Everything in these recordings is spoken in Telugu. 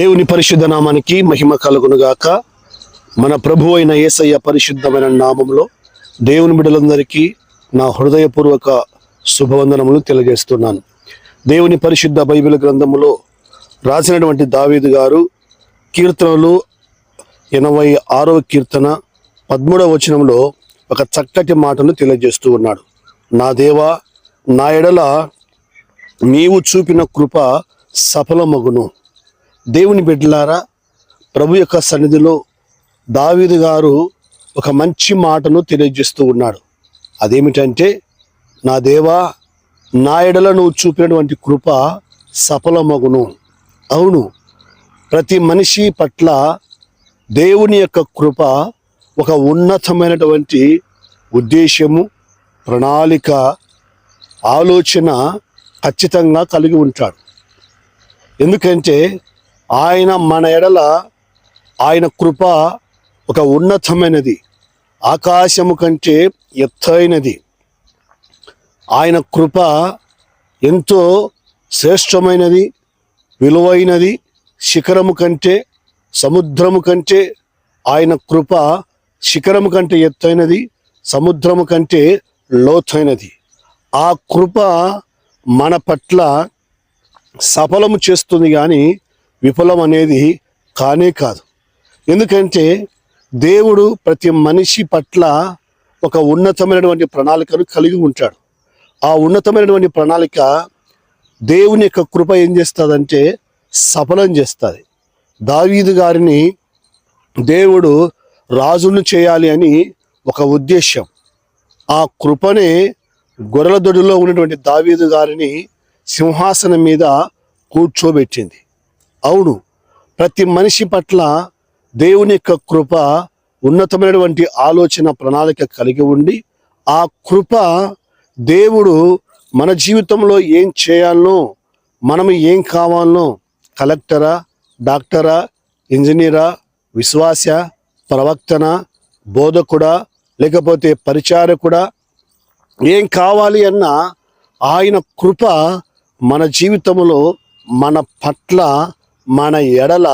దేవుని పరిశుద్ధ నామానికి మహిమ కలుగునుగాక. మన ప్రభు అయిన యేసయ్య పరిశుద్ధమైన నామంలో దేవుని బిడ్డలందరికీ నా హృదయపూర్వక శుభవందనములు తెలియజేస్తున్నాను. దేవుని పరిశుద్ధ బైబిల్ గ్రంథములో రాసినటువంటి దావీదు గారు కీర్తనలు 86వ కీర్తన 13వ వచనంలో ఒక చక్కటి మాటను తెలియజేస్తూ ఉన్నాడు. నా దేవా, నా ఎడల నీవు చూపిన కృప సఫలమగును. దేవుని బిడ్డలారా, ప్రభు యొక్క సన్నిధిలో దావీదు గారు ఒక మంచి మాటను తెలియజేస్తూ ఉన్నాడు. అదేమిటంటే, నా దేవా, నా ఎడల నువ్వు చూపినటువంటి కృప సఫలమగును. అవును, ప్రతి మనిషి పట్ల దేవుని యొక్క కృప ఒక ఉన్నతమైనటువంటి ఉద్దేశము, ప్రణాళిక, ఆలోచన ఖచ్చితంగా కలిగి ఉంటాడు. ఎందుకంటే ఆయన మన ఎడల ఆయన కృప ఒక ఉన్నతమైనది, ఆకాశము కంటే ఎత్తైనది. ఆయన కృప ఎంతో శ్రేష్టమైనది, విలువైనది. శిఖరము కంటే, సముద్రము కంటే ఆయన కృప శిఖరము కంటే ఎత్తైనది, సముద్రము కంటే లోతైనది. ఆ కృప మన పట్ల సఫలము చేస్తుంది, కానీ విఫలం అనేది కానే కాదు. ఎందుకంటే దేవుడు ప్రతి మనిషి పట్ల ఒక ఉన్నతమైనటువంటి ప్రణాళికను కలిగి ఉంటాడు. ఆ ఉన్నతమైనటువంటి ప్రణాళిక దేవుని యొక్క కృప ఏం చేస్తుందంటే సఫలం చేస్తుంది. దావీదు గారిని దేవుడు రాజును చేయాలి అని ఒక ఉద్దేశం. ఆ కృపనే గొర్రెల దొడ్డిలో ఉన్నటువంటి దావీదు గారిని సింహాసనం మీద కూర్చోబెట్టింది. అవును, ప్రతి మనిషి పట్ల దేవుని యొక్క కృప ఉన్నతమైనటువంటి ఆలోచన, ప్రణాళిక కలిగి ఉండి, ఆ కృప దేవుడు మన జీవితంలో ఏం చేయాలనో, మనం ఏం కావాలనో, కలెక్టరా, డాక్టరా, ఇంజనీరా, విశ్వాస, ప్రవక్తన, బోధకుడా, లేకపోతే పరిచారకుడా, ఏం కావాలి అన్న ఆయన కృప మన జీవితంలో మన పట్ల మన ఎడల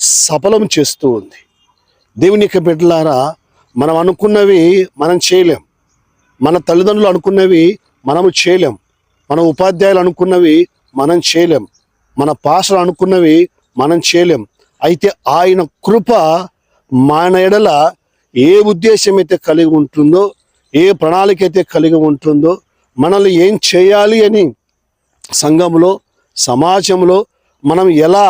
సఫలం చేస్తూ ఉంది. దేవుని యొక్క బిడ్డలారా, మనం అనుకున్నవి మనం చేయలేం. మన తల్లిదండ్రులు అనుకున్నవి మనము చేయలేం. మన ఉపాధ్యాయులు అనుకున్నవి మనం చేయలేం. మన పాస్టర్లు అనుకున్నవి మనం చేయలేం. అయితే ఆయన కృప మన ఎడల ఏ ఉద్దేశం అయితే కలిగి ఉంటుందో, ఏ ప్రణాళిక అయితే కలిగి ఉంటుందో, మనల్ని ఏం చేయాలి అని సంఘంలో, సమాజంలో మనం ఎలా